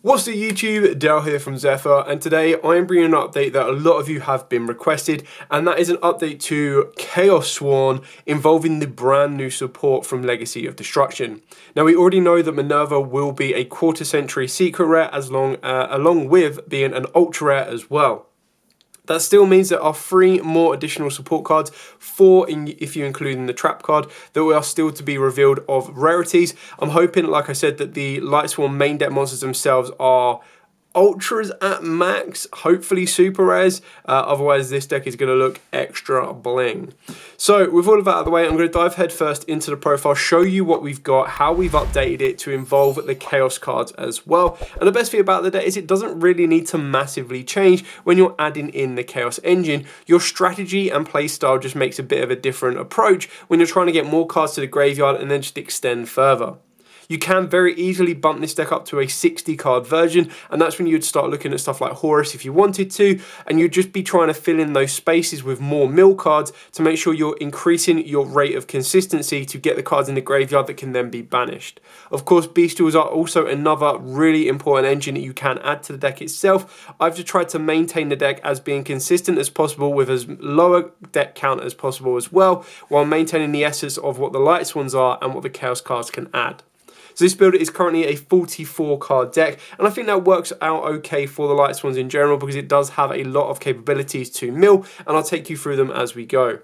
What's up YouTube, Dale here from Zephyr, and today I am bringing an update that a lot of you have been requested, and that is an update to Lightsworn involving the brand new support from Legacy of Destruction. Now we already know that Minerva will be a quarter century secret rare along with being an ultra rare as well. That still means there are 3 more additional support cards, 4 if you include in the trap card, that are still to be revealed of rarities. I'm hoping, like I said, that the Lightsworn main deck monsters themselves are ultras at max, hopefully super rares, otherwise this deck is going to look extra bling. So with all of that out of the way, I'm going to dive head first into the profile, show you what we've got, how we've updated it to involve the chaos cards as well. And the best thing about the deck is it doesn't really need to massively change when you're adding in the chaos engine. Your strategy and playstyle just makes a bit of a different approach when you're trying to get more cards to the graveyard and then just extend further. You can very easily bump this deck up to a 60 card version, and that's when you'd start looking at stuff like Horus if you wanted to, and you'd just be trying to fill in those spaces with more mill cards to make sure you're increasing your rate of consistency to get the cards in the graveyard that can then be banished. Of course, bestials are also another really important engine that you can add to the deck itself. I've just tried to maintain the deck as being consistent as possible with as lower deck count as possible as well, while maintaining the essence of what the Lightsworns are and what the chaos cards can add. So this build is currently a 44 card deck, and I think that works out okay for the Lightsworns in general because it does have a lot of capabilities to mill, and I'll take you through them as we go.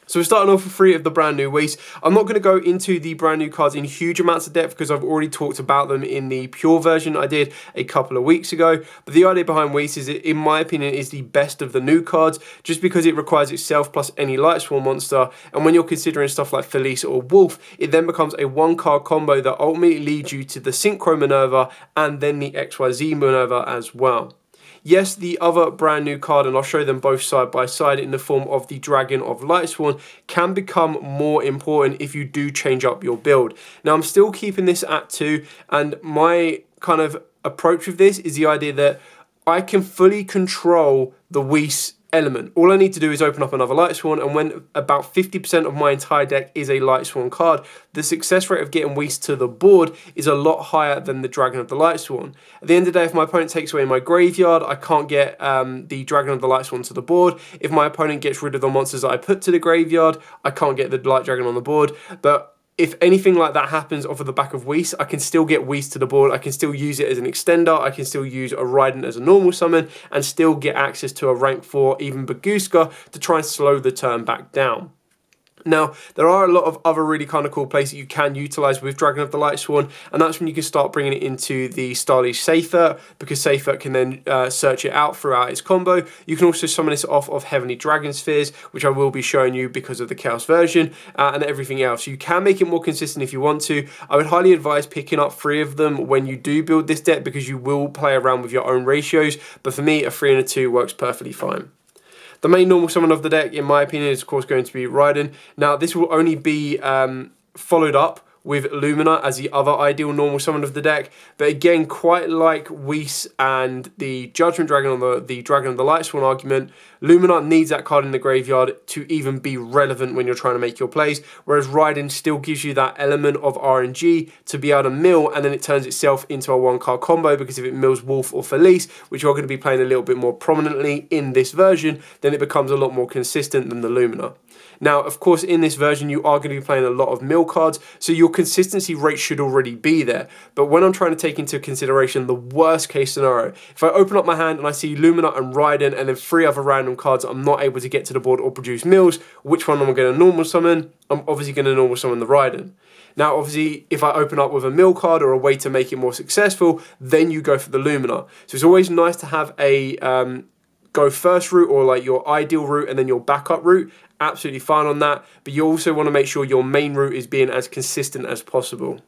So we're starting off with 3 of the brand new Whis. I'm not going to go into the brand new cards in huge amounts of depth because I've already talked about them in the pure version I did a couple of weeks ago. But the idea behind Whis is, in my opinion, is the best of the new cards just because it requires itself plus any Lightsworn monster. And when you're considering stuff like Felice or Wolf, it then becomes a 1-card combo that ultimately leads you to the Synchro Minerva and then the XYZ Minerva as well. Yes, the other brand new card, and I'll show them both side by side in the form of the Dragon of Lightsworn, can become more important if you do change up your build. Now, I'm still keeping this at 2, and my kind of approach with this is the idea that I can fully control the Whis element. All I need to do is open up another Lightsworn, and when about 50% of my entire deck is a Lightsworn card, the success rate of getting Whis to the board is a lot higher than the Dragon of the Lightsworn. At the end of the day, if my opponent takes away my graveyard, I can't get the Dragon of the Lightsworn to the board. If my opponent gets rid of the monsters that I put to the graveyard, I can't get the Light Dragon on the board. But if anything like that happens off of the back of Whis, I can still get Whis to the board, I can still use it as an extender, I can still use a Raiden as a normal summon, and still get access to a rank 4, even Baguska, to try and slow the turn back down. Now, there are a lot of other really kind of cool plays that you can utilize with Dragon of the Lightsworn, and that's when you can start bringing it into the Stylish Safer, because Safer can then search it out throughout its combo. You can also summon this off of Heavenly Dragon Spheres, which I will be showing you because of the Chaos version, and everything else. You can make it more consistent if you want to. I would highly advise picking up 3 of them when you do build this deck because you will play around with your own ratios, but for me, a 3 and a 2 works perfectly fine. The main normal summon of the deck, in my opinion, is of course going to be Raiden. Now, this will only be followed up with Lumina as the other ideal normal summon of the deck. But again, quite like Whis and the Judgment Dragon on the Dragon of the Lightsworn argument, Lumina needs that card in the graveyard to even be relevant when you're trying to make your plays, whereas Raiden still gives you that element of RNG to be able to mill, and then it turns itself into a 1-card combo, because if it mills Wolf or Felice, which you're going to be playing a little bit more prominently in this version, then it becomes a lot more consistent than the Lumina. Now, of course, in this version, you are going to be playing a lot of mill cards, so your consistency rate should already be there. But when I'm trying to take into consideration the worst case scenario, if I open up my hand and I see Lumina and Raiden and then 3 other random cards that I'm not able to get to the board or produce mills, which one am I going to normal summon? I'm obviously going to normal summon the Raiden. Now, obviously, if I open up with a mill card or a way to make it more successful, then you go for the Lumina. So it's always nice to have a go first route, or like your ideal route and then your backup route. Absolutely fine on that, but you also want to make sure your main route is being as consistent as possible.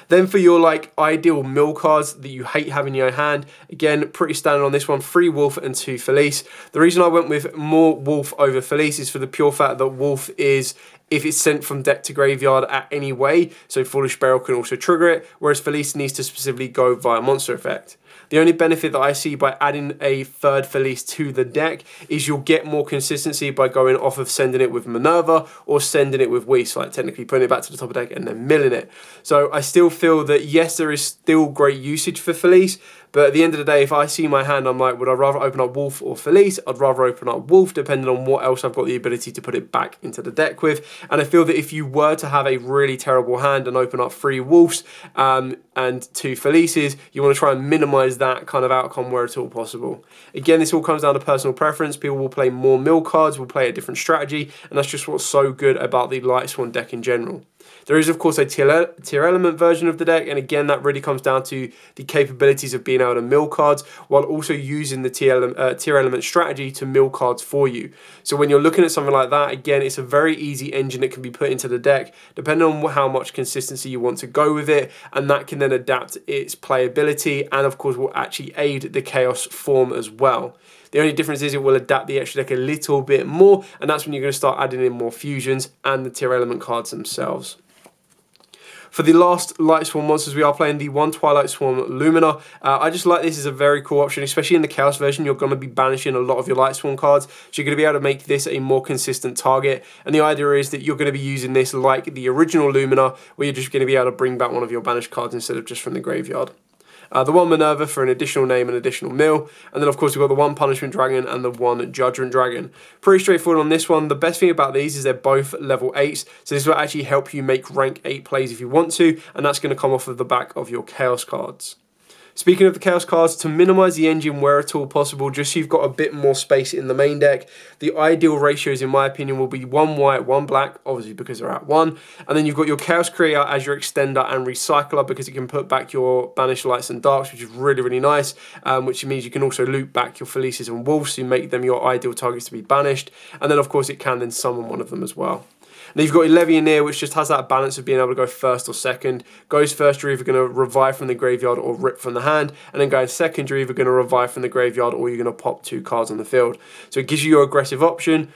Then for your like ideal mill cards that you hate having in your hand, again, pretty standard on this one, 3 Wolf and 2 Felice. The reason I went with more Wolf over Felice is for the pure fact that Wolf is if it's sent from deck to graveyard at any way, so Foolish Burial can also trigger it, whereas Felice needs to specifically go via monster effect. The only benefit that I see by adding a third Felice to the deck is you'll get more consistency by going off of sending it with Minerva or sending it with Whis, like technically putting it back to the top of the deck and then milling it. So I still feel that yes, there is still great usage for Felice, but at the end of the day, if I see my hand, I'm like, would I rather open up Wolf or Felice? I'd rather open up Wolf, depending on what else I've got the ability to put it back into the deck with. And I feel that if you were to have a really terrible hand and open up 3 Wolves and 2 Felices, you want to try and minimize that kind of outcome where at all possible. Again, this all comes down to personal preference. People will play more mill cards, will play a different strategy, and that's just what's so good about the Lightsworn deck in general. There is, of course, a tier element version of the deck, and again, that really comes down to the capabilities of being able to mill cards while also using the tier element strategy to mill cards for you. So when you're looking at something like that, again, it's a very easy engine that can be put into the deck, depending on how much consistency you want to go with it, and that can then adapt its playability, and of course, will actually aid the Chaos form as well. The only difference is it will adapt the extra deck a little bit more, and that's when you're going to start adding in more fusions and the tier element cards themselves. For the last Lightsworn monsters, we are playing the 1 Twilight Swarm Lumina. I just like this as a very cool option, especially in the Chaos version. You're going to be banishing a lot of your Lightsworn cards, so you're going to be able to make this a more consistent target. And the idea is that you're going to be using this like the original Lumina, where you're just going to be able to bring back one of your banished cards instead of just from the graveyard. The 1 Minerva for an additional name and additional mill. And then, of course, we've got the 1 Punishment Dragon and the 1 Judgment Dragon. Pretty straightforward on this one. The best thing about these is they're both level 8s. So this will actually help you make rank 8 plays if you want to. And that's going to come off of the back of your Chaos cards. Speaking of the Chaos cards, to minimize the engine where at all possible, just so you've got a bit more space in the main deck, the ideal ratios, in my opinion, will be 1 white, 1 black, obviously because they're at 1. And then you've got your Chaos Creator as your extender and recycler, because it can put back your banished lights and darks, which is really, really nice, which means you can also loop back your Felices and Wolves, so you make them your ideal targets to be banished. And then, of course, it can then summon one of them as well. Now you've got Levianeer, which just has that balance of being able to go first or second. Goes first, you're either going to revive from the graveyard or rip from the hand. And then going second, you're either going to revive from the graveyard or you're going to pop 2 cards on the field. So it gives you your aggressive option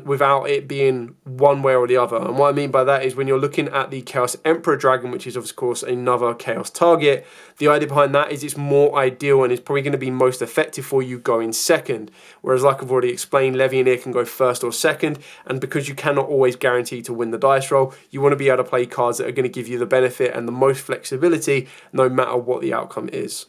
without it being one way or the other. And what I mean by that is when you're looking at the Chaos Emperor Dragon, which is of course another Chaos target, the idea behind that is it's more ideal and it's probably going to be most effective for you going second. Whereas like I've already explained, Levianeer can go first or second, and because you cannot always guarantee to win the dice roll, you want to be able to play cards that are going to give you the benefit and the most flexibility no matter what the outcome is.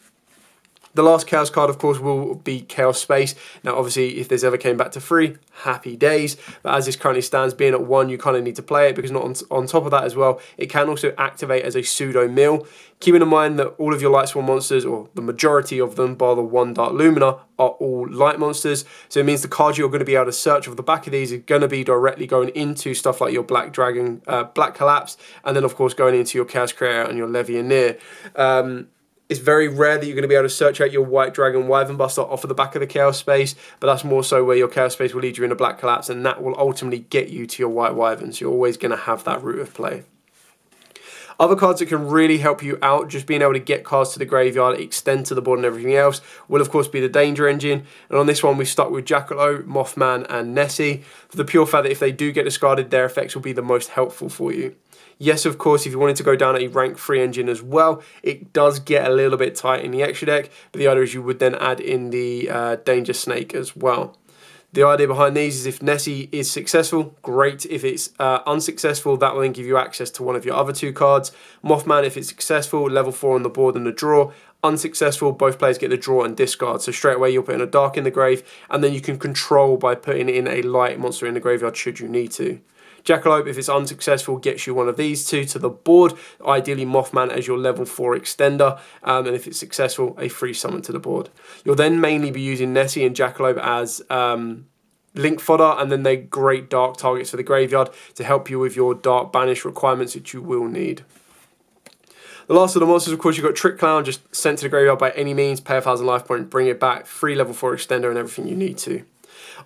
The last Chaos card, of course, will be Chaos Space. Now, obviously, if this ever came back to 3, happy days. But as this currently stands, being at 1, you kind of need to play it, because not on top of that as well, it can also activate as a pseudo mill. Keeping in mind that all of your Lightsworn monsters, or the majority of them, bar the 1 Dark Lumina, are all light monsters. So it means the cards you're going to be able to search off the back of these are going to be directly going into stuff like your Black Dragon, Black Collapse, and then, of course, going into your Chaos Creator and your Levianeer. It's very rare that you're going to be able to search out your White Dragon Wyvern Buster off of the back of the Chaos Space, but that's more so where your Chaos Space will lead you in a Black Collapse, and that will ultimately get you to your White Wyvern, so you're always going to have that route of play. Other cards that can really help you out, just being able to get cards to the graveyard, extend to the board and everything else, will of course be the Danger Engine. And on this one, we've stuck with Jackalope, Mothman and Nessie, for the pure fact that if they do get discarded, their effects will be the most helpful for you. Yes, of course, if you wanted to go down a rank 3 engine as well, it does get a little bit tight in the extra deck, but the idea is you would then add in the Danger Snake as well. The idea behind these is if Nessie is successful, great. If it's unsuccessful, that will then give you access to one of your other 2 cards. Mothman, if it's successful, level 4 on the board and the draw. Unsuccessful, both players get the draw and discard. So straight away, you're putting a dark in the grave, and then you can control by putting in a light monster in the graveyard should you need to. Jackalope, if it's unsuccessful, gets you one of these 2 to the board, ideally Mothman as your level 4 extender, and if it's successful, a free summon to the board. You'll then mainly be using Nessie and Jackalope as link fodder, and then they're great dark targets for the graveyard to help you with your dark banish requirements that you will need. The last of the monsters, of course, you've got Trick Clown, just sent to the graveyard by any means, pay 1,000 life point, bring it back, free level 4 extender and everything you need to.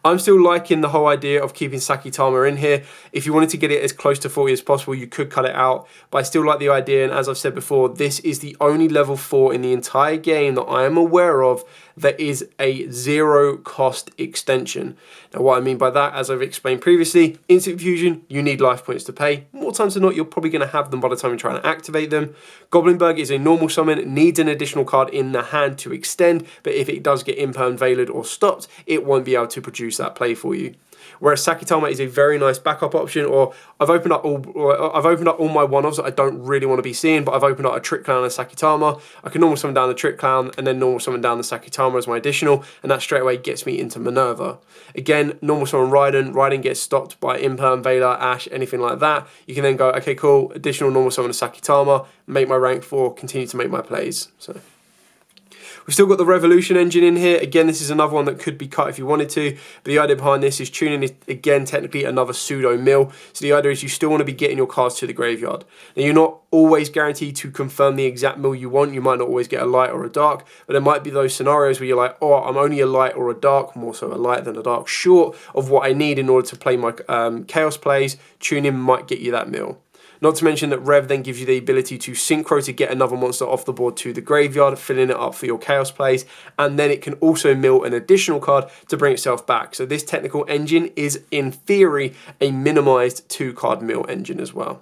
I'm still liking the whole idea of keeping Sakitama in here. If you wanted to get it as close to 40 as possible, you could cut it out, but I still like the idea, and as I've said before, this is the only level 4 in the entire game that I am aware of that is a zero cost extension. Now what I mean by that, as I've explained previously, Instant Fusion, you need life points to pay. More times than not, you're probably going to have them by the time you're trying to activate them. Goblinberg is a normal summon, needs an additional card in the hand to extend, but if it does get imperm veiled or stopped, it won't be able to produce that play for you. Whereas Sakitama is a very nice backup option, or I've opened up all my one-offs that I don't really want to be seeing, but I've opened up a Trick Clown and Sakitama. I can normal summon down the Trick Clown and then normal summon down the Sakitama as my additional, and that straight away gets me into Minerva. Again, normal summon Raiden gets stopped by Imperm, Veiler, Ash, anything like that. You can then go, okay, cool, additional normal summon to Sakitama, make my rank 4, continue to make my plays. So we've still got the Revolution engine in here. Again, this is another one that could be cut if you wanted to, but the idea behind this is tuning is, again, technically another pseudo mill. So the idea is you still want to be getting your cards to the graveyard. Now, you're not always guaranteed to confirm the exact mill you want. You might not always get a light or a dark, but there might be those scenarios where you're like, oh, I'm only a light or a dark, more so a light than a dark, short of what I need in order to play my Chaos plays. Tuning might get you that mill. Not to mention that Rev then gives you the ability to synchro to get another monster off the board to the graveyard, filling it up for your Chaos plays, and then it can also mill an additional card to bring itself back. So this technical engine is, in theory, a minimized 2-card mill engine as well.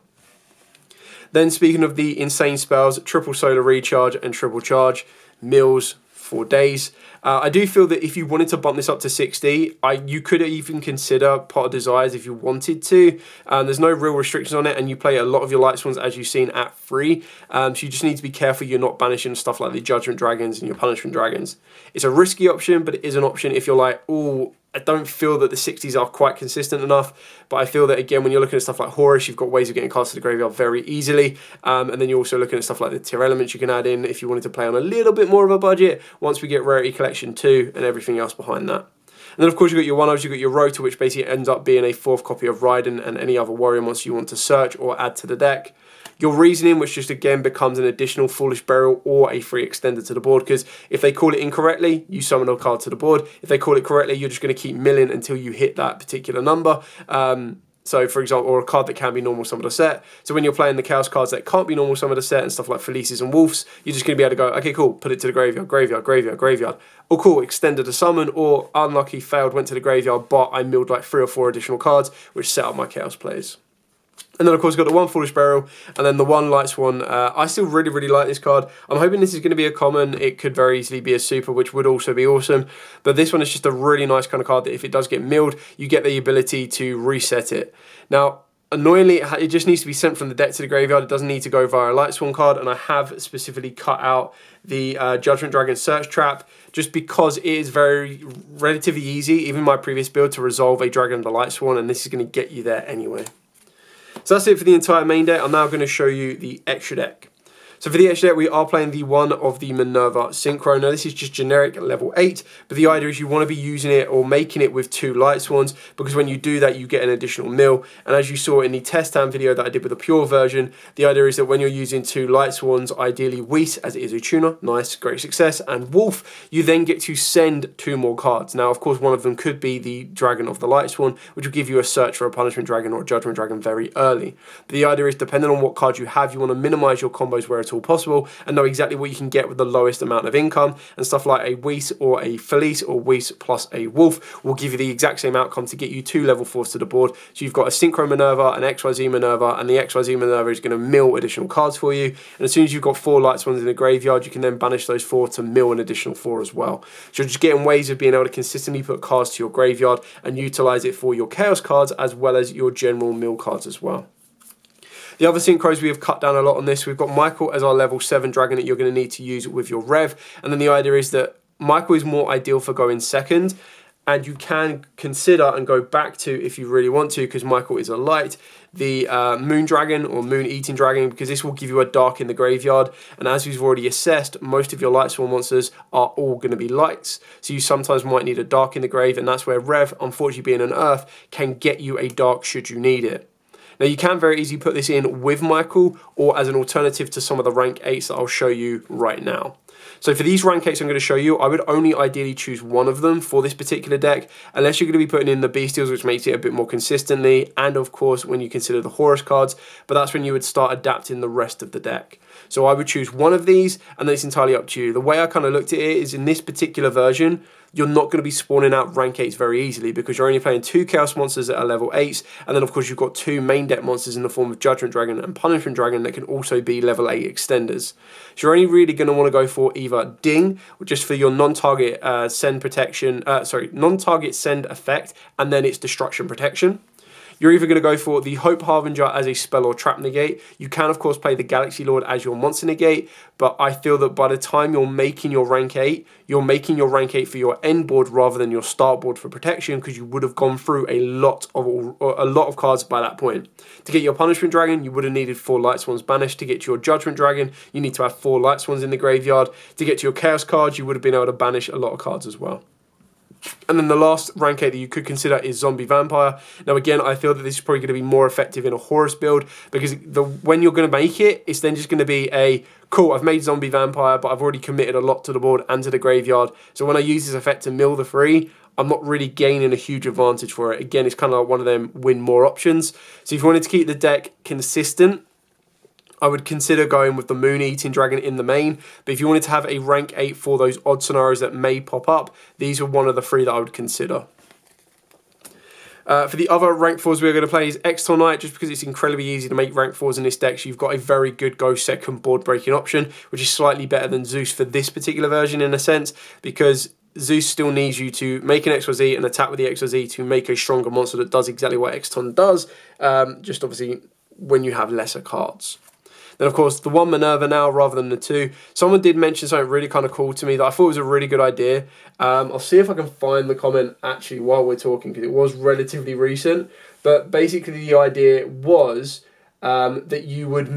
Then speaking of the insane spells, triple solar recharge and triple charge, mills for days. I do feel that if you wanted to bump this up to 60, you could even consider Pot of Desires if you wanted to. There's no real restrictions on it, and you play a lot of your Lightsworns, as you've seen, at 3. So you just need to be careful you're not banishing stuff like the Judgment Dragons and your Punishment Dragons. It's a risky option, but it is an option if you're like, oh, I don't feel that the 60s are quite consistent enough, but I feel that, again, when you're looking at stuff like Horus, you've got ways of getting cards to the graveyard very easily, and then you're also looking at stuff like the tier elements you can add in if you wanted to play on a little bit more of a budget once we get Rarity Collection 2 and everything else behind that. And then, of course, you've got your one-ofs, you've got your Rotor, which basically ends up being a 4th copy of Raiden and any other warrior monster you want to search or add to the deck. Your Reasoning, which just again becomes an additional Foolish Burial or a free extender to the board, because if they call it incorrectly, you summon a card to the board. If they call it correctly, you're just going to keep milling until you hit that particular number. So, for example, or a card that can be normal summoned or set. So when you're playing the Chaos cards that can't be normal summoned or set and stuff like Felices and Wolves, you're just going to be able to go, okay, cool, put it to the graveyard, graveyard, graveyard, graveyard. Or cool, extended a summon, or unlucky, failed, went to the graveyard, but I milled like 3 or 4 additional cards, which set up my Chaos plays. And then, of course, we've got the one Foolish Burial, and then the one Lightsworn. I still really, really like this card. I'm hoping this is going to be a common. It could very easily be a super, which would also be awesome. But this one is just a really nice kind of card that if it does get milled, you get the ability to reset it. Now, annoyingly, it just needs to be sent from the deck to the graveyard. It doesn't need to go via a Lightsworn card, and I have specifically cut out the Judgment Dragon Search Trap, just because it is relatively easy, even my previous build, to resolve a Dragon of the Lightsworn, and this is going to get you there anyway. So that's it for the entire main deck. I'm now going to show you the extra deck. So for the extra deck, we are playing the one of the Minerva Synchro. Now this is just generic at level 8, but the idea is you want to be using it or making it with 2 Lightsworns, because when you do that, you get an additional mill. And as you saw in the test time video that I did with the pure version, the idea is that when you're using 2 Lightsworns, ideally Whis, as it is a tuner, nice, great success, and Wolf, you then get to send 2 more cards. Now, of course, one of them could be the Dragon of the Lightsworn, which will give you a search for a Punishment Dragon or a Judgment Dragon very early. But the idea is, depending on what card you have, you want to minimize your combos where it's all possible and know exactly what you can get with the lowest amount of income, and stuff like a Whis or a Felice or Whis plus a Wolf will give you the exact same outcome to get you 2 level 4s to the board. So you've got a Synchro Minerva, an XYZ Minerva, and the XYZ Minerva is going to mill additional cards for you, and as soon as you've got 4 Lightsworns in the graveyard, you can then banish those 4 to mill an additional 4 as well. So you're just getting ways of being able to consistently put cards to your graveyard and utilize it for your Chaos cards as well as your general mill cards as well. The other synchros we have cut down a lot on this. We've got Michael as our level 7 dragon that you're going to need to use with your Rev. And then the idea is that Michael is more ideal for going second. And you can consider and go back to, if you really want to, because Michael is a light, the Moon Dragon or Moon Eating Dragon, because this will give you a dark in the graveyard. And as we've already assessed, most of your Lightsworn monsters are all going to be lights. So you sometimes might need a dark in the grave, and that's where Rev, unfortunately being an earth, can get you a dark should you need it. Now you can very easily put this in with Michael or as an alternative to some of the rank 8s that I'll show you right now. So for these rank 8s I'm going to show you, I would only ideally choose one of them for this particular deck, unless you're going to be putting in the Bestials, which makes it a bit more consistently, and of course when you consider the Horus cards, but that's when you would start adapting the rest of the deck. So I would choose one of these, and then it's entirely up to you. The way I kind of looked at it is in this particular version, you're not going to be spawning out rank 8s very easily because you're only playing 2 Chaos Monsters that are level 8s, and then of course you've got 2 main deck monsters in the form of Judgment Dragon and Punishment Dragon that can also be level 8 extenders. So you're only really going to want to go for either Ding, or just for your non-target send protection, non-target send effect, and then it's destruction protection. You're either going to go for the Hope Harbinger as a spell or trap negate. You can, of course, play the Galaxy Lord as your monster negate, but I feel that by the time you're making your rank 8, you're making your rank 8 for your end board rather than your start board for protection, because you would have gone through a lot of cards by that point. To get your Punishment Dragon, you would have needed 4 Lightsworns banished. To get your Judgment Dragon, you need to have 4 Lightsworns in the graveyard. To get to your Chaos cards, you would have been able to banish a lot of cards as well. And then the last rank 8 that you could consider is Zombie Vampire. Now again, I feel that this is probably going to be more effective in a Horus build, because when you're going to make it, it's then just going to be a, cool, I've made Zombie Vampire, but I've already committed a lot to the board and to the graveyard. So when I use this effect to mill the 3, I'm not really gaining a huge advantage for it. Again, it's kind of like one of them win more options. So if you wanted to keep the deck consistent, I would consider going with the Moon Eating Dragon in the main, but if you wanted to have a rank 8 for those odd scenarios that may pop up, these are one of the 3 that I would consider. For the other rank 4s we're going to play is Extol Knight, just because it's incredibly easy to make rank 4s in this deck. So you've got a very good go second board breaking option, which is slightly better than Zeus for this particular version in a sense, because Zeus still needs you to make an XYZ and attack with the XYZ to make a stronger monster that does exactly what Exton does, just obviously when you have lesser cards. Then, of course, the 1 Minerva now rather than the 2. Someone did mention something really kind of cool to me that I thought was a really good idea. I'll see if I can find the comment actually while we're talking, because it was relatively recent. But basically the idea was that you would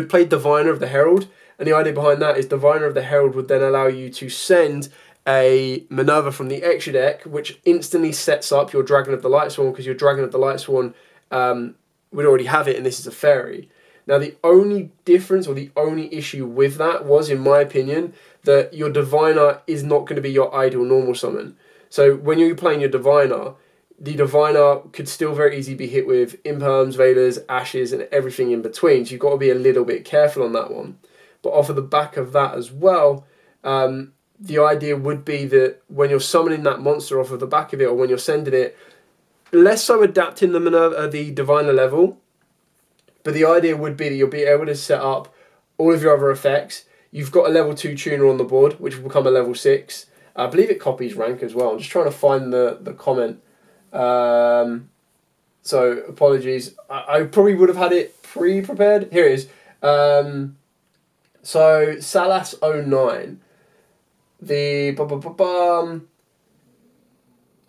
play Diviner of the Herald. And the idea behind that is Diviner of the Herald would then allow you to send a Minerva from the extra deck, which instantly sets up your Dragon of the Lightsworn, because your Dragon of the Lightsworn would already have it, and this is a fairy. Now, the only difference or the only issue with that was, in my opinion, that your Diviner is not going to be your ideal normal summon. So when you're playing your Diviner, the Diviner could still very easily be hit with Imperms, Veilers, Ashes, and everything in between. So you've got to be a little bit careful on that one. But off of the back of that as well, the idea would be that when you're summoning that monster off of the back of it, or when you're sending it, less so adapting the Diviner level, but the idea would be that you'll be able to set up all of your other effects. You've got a level 2 tuner on the board, which will become a level 6. I believe it copies rank as well. I'm just trying to find the comment. So apologies. I probably would have had it pre-prepared. Here it is. So Salas 09.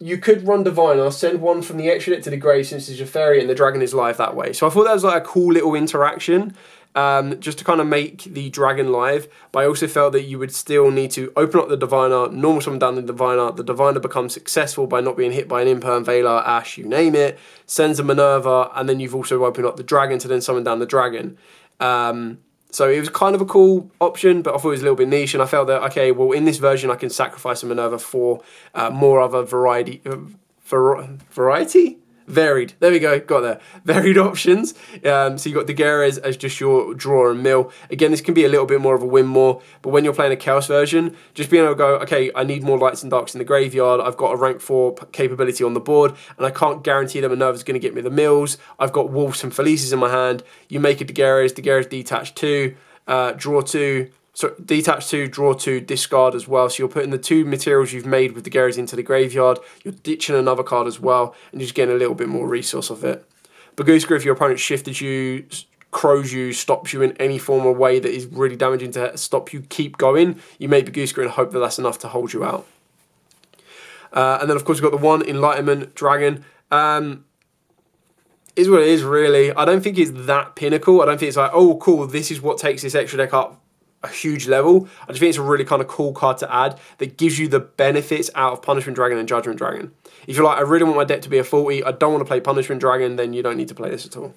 You could run Diviner, send one from the extra deck to the grave since it's your fairy, and the dragon is live that way. So I thought that was like a cool little interaction, just to kind of make the dragon live. But I also felt that you would still need to open up the Diviner, normal summon down the Diviner becomes successful by not being hit by an Imperm, Veiler, Ash, you name it, sends a Minerva, and then you've also opened up the dragon to then summon down the dragon. So it was kind of a cool option, but I thought it was a little bit niche, and I felt that, okay, well, in this version I can sacrifice a Minerva for more other variety? Varied. There we go, got there. Varied options. So you've got Daguerres as just your draw and mill. Again, this can be a little bit more of a win more, but when you're playing a Chaos version, just being able to go, okay, I need more lights and darks in the graveyard, I've got a rank 4 capability on the board, and I can't guarantee that Minerva's going to get me the mills. I've got Wolves and Felices in my hand. You make a Daguerres detach 2, draw 2, so detach 2, draw 2, discard as well. So you're putting the 2 materials you've made with the Daguerres into the graveyard. You're ditching another card as well, and you're just getting a little bit more resource of it. Bagooska, if your opponent shifted you, crows you, stops you in any form or way that is really damaging to stop you keep going, you make Bagooska and hope that that's enough to hold you out. And then, of course, we've got the 1 Enlightenment Dragon. Is what it is, really. I don't think it's that pinnacle. I don't think it's like, oh, cool, this is what takes this extra deck up a huge level. I just think it's a really kind of cool card to add that gives you the benefits out of Punishment Dragon and Judgment Dragon. If you're like, I really want my deck to be a 40, I don't want to play Punishment Dragon, then you don't need to play this at all.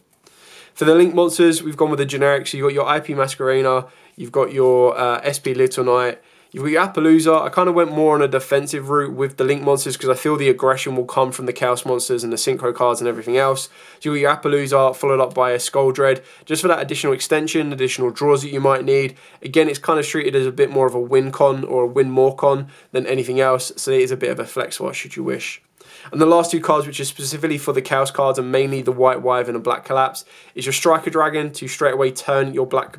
For the Link monsters, we've gone with the generic. So you've got your IP Masquerena, you've got your SP Little Knight, you've got your Appaloosa. I kind of went more on a defensive route with the Link monsters because I feel the aggression will come from the Chaos monsters and the Synchro cards and everything else. So you've got your Appaloosa followed up by a Skull Dread, just for that additional extension, additional draws that you might need. Again, it's kind of treated as a bit more of a win con or a win more con than anything else, so it is a bit of a flex swat should you wish. And the last two cards, which is specifically for the Chaos cards and mainly the White Wyvern and Black Collapse, is your Striker Dragon to straight away turn your Black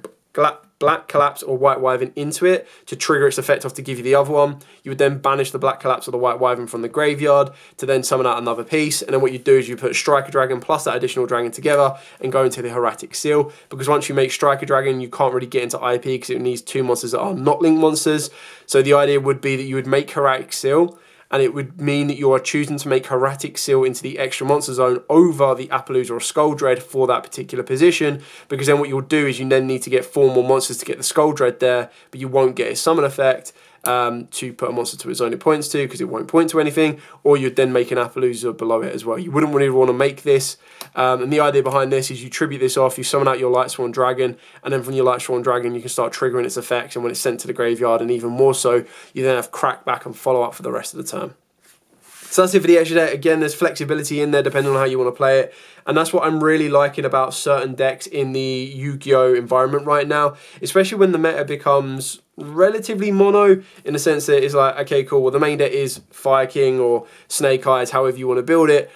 Collapse or White Wyvern into it to trigger its effect off to give you the other one. You would then banish the Black Collapse or the White Wyvern from the graveyard to then summon out another piece. And then what you do is you put Striker Dragon plus that additional dragon together and go into the Hieratic Seal. Because once you make Striker Dragon, you can't really get into IP because it needs two monsters that are not Link monsters. So the idea would be that you would make Hieratic Seal, and it would mean that you are choosing to make Hieratic Seal into the extra monster zone over the Appaloosa or Skull Dread for that particular position, because then what you'll do is you then need to get 4 more monsters to get the Skull Dread there, but you won't get a summon effect to put a monster to its zone it points to, because it won't point to anything, or you'd then make an Appaloosa below it as well. You wouldn't really want to make this, and the idea behind this is you tribute this off, you summon out your Lightsworn Dragon, and then from your Lightsworn Dragon you can start triggering its effects, and when it's sent to the graveyard, and even more so, you then have crack back and follow up for the rest of the turn. So that's it for the extra deck. Again, there's flexibility in there depending on how you want to play it. And that's what I'm really liking about certain decks in the Yu-Gi-Oh environment right now, especially when the meta becomes relatively mono, in the sense that it's like, okay, cool, well, the main deck is Fire King or Snake Eyes, however you want to build it.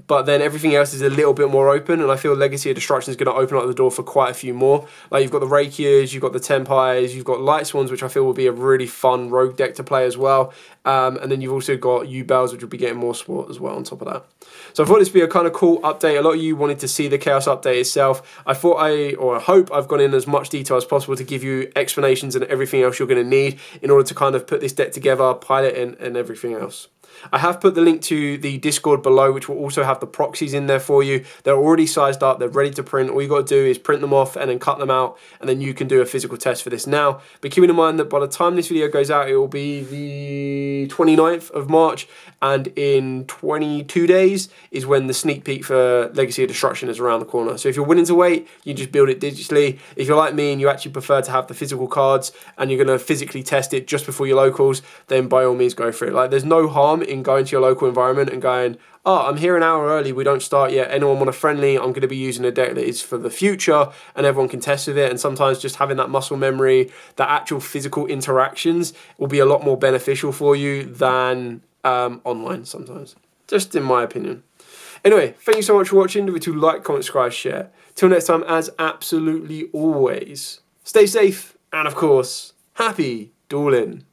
But then everything else is a little bit more open, and I feel Legacy of Destruction is going to open up the door for quite a few more. Like, you've got the Rakias, you've got the Tempais, you've got Lightsworns, which I feel will be a really fun rogue deck to play as well. And then you've also got Yubels, which will be getting more support as well on top of that. So I thought this would be a kind of cool update. A lot of you wanted to see the Chaos update itself. I hope I've gone in as much detail as possible to give you explanations and everything else you're going to need in order to kind of put this deck together, pilot and everything else. I have put the link to the Discord below, which will also have the proxies in there for you. They're already sized up, they're ready to print. All you got to do is print them off and then cut them out, and then you can do a physical test for this now. But keeping in mind that by the time this video goes out, it will be the 29th of March, and in 22 days is when the sneak peek for Legacy of Destruction is around the corner. So if you're willing to wait, you just build it digitally. If you're like me and you actually prefer to have the physical cards and you're going to physically test it just before your locals, then by all means go for it. Like, there's no harm in going to your local environment and going, oh, I'm here an hour early, we don't start yet, anyone want a friendly, I'm going to be using a deck that is for the future, and everyone can test with it. And sometimes just having that muscle memory, that actual physical interactions will be a lot more beneficial for you than online sometimes, just in my opinion. Anyway, thank you so much for watching. Don't forget to like, comment, subscribe, share. Till next time, as absolutely always, stay safe, and of course, happy dueling.